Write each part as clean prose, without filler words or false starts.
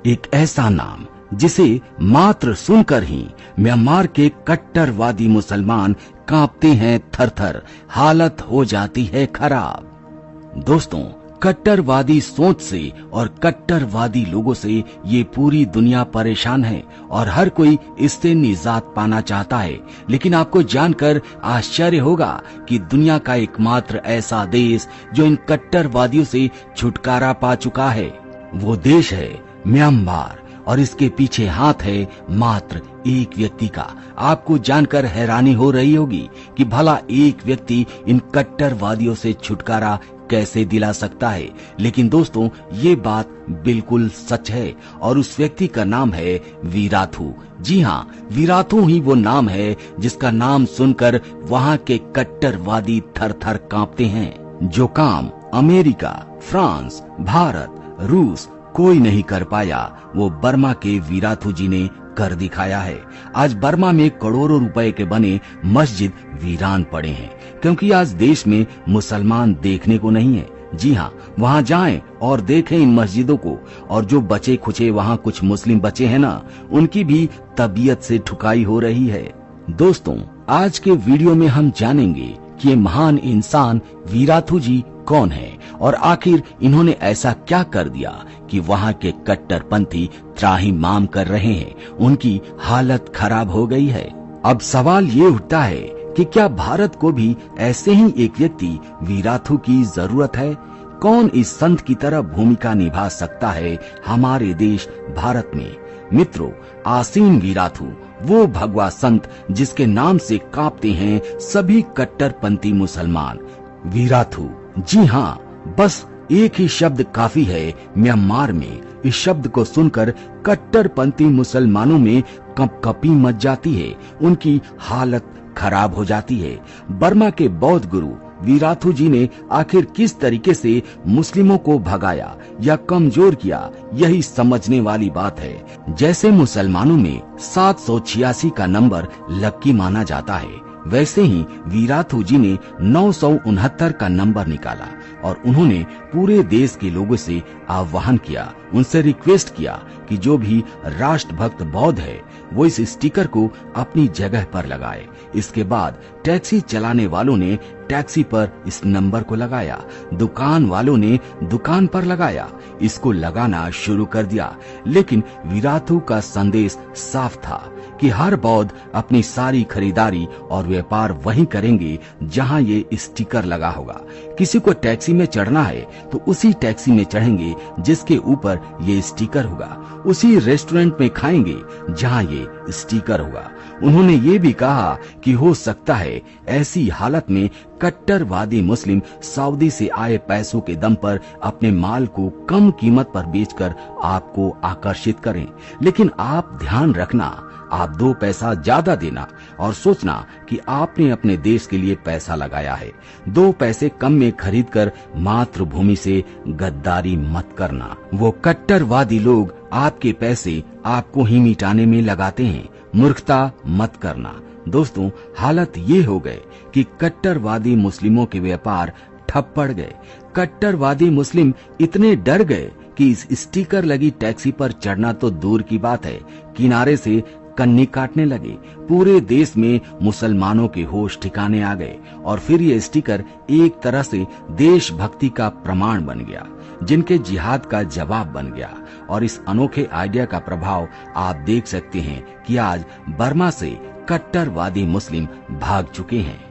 एक ऐसा नाम जिसे मात्र सुनकर ही म्यांमार के कट्टरवादी मुसलमान कांपते हैं थर-थर, हालत हो जाती है खराब। दोस्तों, कट्टरवादी सोच से और कट्टरवादी लोगों से ये पूरी दुनिया परेशान है और हर कोई इससे निजात पाना चाहता है। लेकिन आपको जानकर आश्चर्य होगा कि दुनिया का एकमात्र ऐसा देश जो इन कट्टरवादियों से छुटकारा पा चुका है, वो देश है म्यांमार, और इसके पीछे हाथ है मात्र एक व्यक्ति का। आपको जानकर हैरानी हो रही होगी कि भला एक व्यक्ति इन कट्टरवादियों से छुटकारा कैसे दिला सकता है, लेकिन दोस्तों ये बात बिल्कुल सच है और उस व्यक्ति का नाम है वीराथू। जी हाँ, वीराथू ही वो नाम है जिसका नाम सुनकर वहाँ के कट्टरवादी थर-थर कांपते हैं। जो काम अमेरिका, फ्रांस, भारत, रूस कोई नहीं कर पाया, वो बर्मा के वीराथू जी ने कर दिखाया है। आज बर्मा में करोड़ों रुपए के बने मस्जिद वीरान पड़े हैं, क्योंकि आज देश में मुसलमान देखने को नहीं है। जी हाँ, वहाँ जाएं और देखें इन मस्जिदों को, और जो बचे खुचे वहाँ कुछ मुस्लिम बचे हैं ना, उनकी भी तबीयत से ठुकाई हो रही है। दोस्तों, आज के वीडियो में हम जानेंगे कि ये महान इंसान वीराथू जी कौन है और आखिर इन्होंने ऐसा क्या कर दिया कि वहाँ के कट्टरपंथी त्राहिमाम कर रहे हैं, उनकी हालत खराब हो गई है। अब सवाल ये उठता है कि क्या भारत को भी ऐसे ही एक व्यक्ति वीराथू की जरूरत है? कौन इस संत की तरह भूमिका निभा सकता है हमारे देश भारत में? मित्रों, आसीन वीराथू वो भगवा संत जिसके नाम से कांपते हैं सभी कट्टरपंथी मुसलमान। वीराथू, जी हाँ, बस एक ही शब्द काफी है म्यांमार में। इस शब्द को सुनकर कट्टरपंथी मुसलमानों में कंपकपी मच जाती है, उनकी हालत खराब हो जाती है। बर्मा के बौद्ध गुरु वीराथू जी ने आखिर किस तरीके से मुस्लिमों को भगाया या कमजोर किया, यही समझने वाली बात है। जैसे मुसलमानों में 786 का नंबर लक्की माना जाता है, वैसे ही वीराथू जी ने 969 का नंबर निकाला और उन्होंने पूरे देश के लोगों से आह्वान किया, उनसे रिक्वेस्ट किया कि जो भी राष्ट्रभक्त बौद्ध है वो इस स्टिकर को अपनी जगह पर लगाए। इसके बाद टैक्सी चलाने वालों ने टैक्सी पर इस नंबर को लगाया, दुकान वालों ने दुकान पर लगाया, इसको लगाना शुरू कर दिया। लेकिन वीराथू का संदेश साफ था कि हर बौद्ध अपनी सारी खरीदारी और व्यापार वहीं करेंगे जहां ये स्टिकर लगा होगा। किसी को टैक्सी में चढ़ना है तो उसी टैक्सी में चढ़ेंगे जिसके ऊपर ये स्टिकर होगा, उसी रेस्टोरेंट में खाएंगे जहां ये स्टिकर होगा। उन्होंने ये भी कहा कि हो सकता है ऐसी हालत में कट्टरवादी मुस्लिम सऊदी से आए पैसों के दम पर अपने माल को कम कीमत पर बेचकर आपको आकर्षित करें। लेकिन आप ध्यान रखना, आप 2 पैसा ज्यादा देना और सोचना कि आपने अपने देश के लिए पैसा लगाया है। 2 पैसे कम में खरीदकर मातृभूमि से गद्दारी मत करना। वो कट्टरवादी लोग आपके पैसे आपको ही मिटाने में लगाते हैं, मूर्खता मत करना। दोस्तों, हालत ये हो गए कि कट्टरवादी मुस्लिमों के व्यापार ठप पड़ गए। कट्टरवादी मुस्लिम इतने डर गए कि इस स्टिकर लगी टैक्सी पर चढ़ना तो दूर की बात है, किनारे से कन्नी काटने लगे। पूरे देश में मुसलमानों के होश ठिकाने आ गए और फिर ये स्टिकर एक तरह से देशभक्ति का प्रमाण बन गया, जिनके जिहाद का जवाब बन गया। और इस अनोखे आइडिया का प्रभाव आप देख सकते हैं कि आज बर्मा से कट्टरवादी मुस्लिम भाग चुके हैं।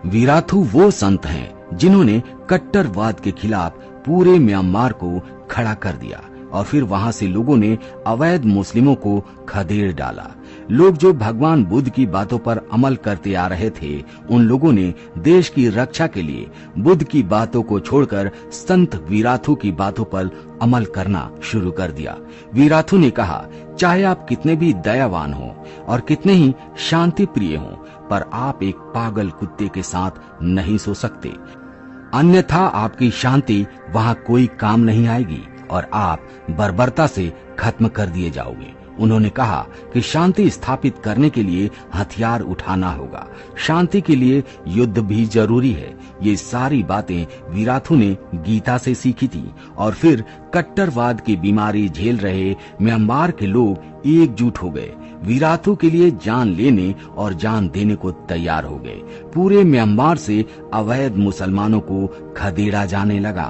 वीराथू वो संत हैं जिन्होंने कट्टरवाद के खिलाफ पूरे म्यांमार को खड़ा कर दिया और फिर वहां से लोगों ने अवैध मुस्लिमों को खदेड़ डाला। लोग जो भगवान बुद्ध की बातों पर अमल करते आ रहे थे, उन लोगों ने देश की रक्षा के लिए बुद्ध की बातों को छोड़कर संत वीराथू की बातों पर अमल करना शुरू कर दिया। वीराथू ने कहा, चाहे आप कितने भी दयावान हो और कितने ही शांति प्रिय हो, पर आप एक पागल कुत्ते के साथ नहीं सो सकते, अन्यथा आपकी शांति वहाँ कोई काम नहीं आएगी और आप बर्बरता से खत्म कर दिए जाओगे। उन्होंने कहा कि शांति स्थापित करने के लिए हथियार उठाना होगा, शांति के लिए युद्ध भी जरूरी है। ये सारी बातें वीराथू ने गीता से सीखी थी और फिर कट्टरवाद की बीमारी झेल रहे म्यांमार के लोग एकजुट हो गए, वीराथू के लिए जान लेने और जान देने को तैयार हो गए। पूरे म्यांमार से अवैध मुसलमानों को खदेड़ा जाने लगा।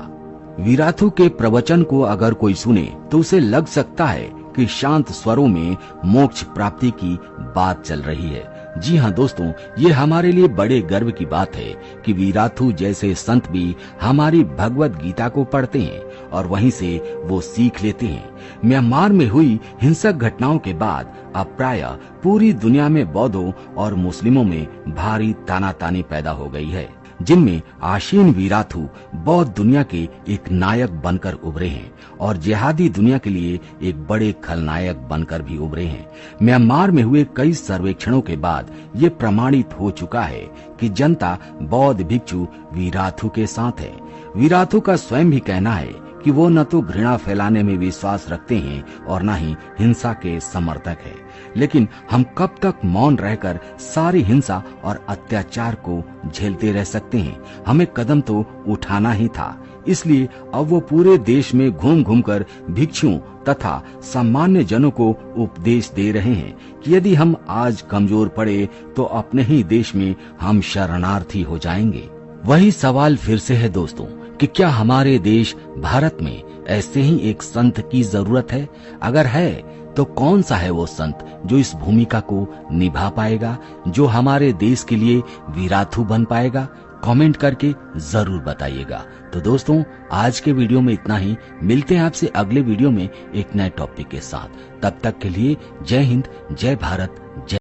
वीराथू के प्रवचन को अगर कोई सुने तो उसे लग सकता है कि शांत स्वरों में मोक्ष प्राप्ति की बात चल रही है। जी हाँ दोस्तों, ये हमारे लिए बड़े गर्व की बात है कि वीराथू जैसे संत भी हमारी भगवत गीता को पढ़ते हैं और वहीं से वो सीख लेते हैं। म्यांमार में हुई हिंसक घटनाओं के बाद अब प्रायः पूरी दुनिया में बौद्धों और मुस्लिमों में भारी तानातानी पैदा हो गई है, जिनमें आशीन वीराथू बौद्ध दुनिया के एक नायक बनकर उभरे हैं और जिहादी दुनिया के लिए एक बड़े खलनायक बनकर भी उभरे हैं। म्यांमार में हुए कई सर्वेक्षणों के बाद ये प्रमाणित हो चुका है कि जनता बौद्ध भिक्षु वीराथू के साथ है। वीराथू का स्वयं भी कहना है कि वो न तो घृणा फैलाने में विश्वास रखते हैं और न ही हिंसा के समर्थक है। लेकिन हम कब तक मौन रहकर सारी हिंसा और अत्याचार को झेलते रह सकते हैं? हमें कदम तो उठाना ही था। इसलिए अब वो पूरे देश में घूम घूम कर भिक्षुओं तथा सामान्य जनों को उपदेश दे रहे हैं कि यदि हम आज कमजोर पड़े तो अपने ही देश में हम शरणार्थी हो जाएंगे। वही सवाल फिर से है दोस्तों कि क्या हमारे देश भारत में ऐसे ही एक संत की जरूरत है? अगर है तो कौन सा है वो संत जो इस भूमिका को निभा पाएगा, जो हमारे देश के लिए वीराथू बन पाएगा? कमेंट करके जरूर बताइएगा। तो दोस्तों, आज के वीडियो में इतना ही। मिलते हैं आपसे अगले वीडियो में एक नए टॉपिक के साथ। तब तक के लिए जय हिंद, जय भारत, जय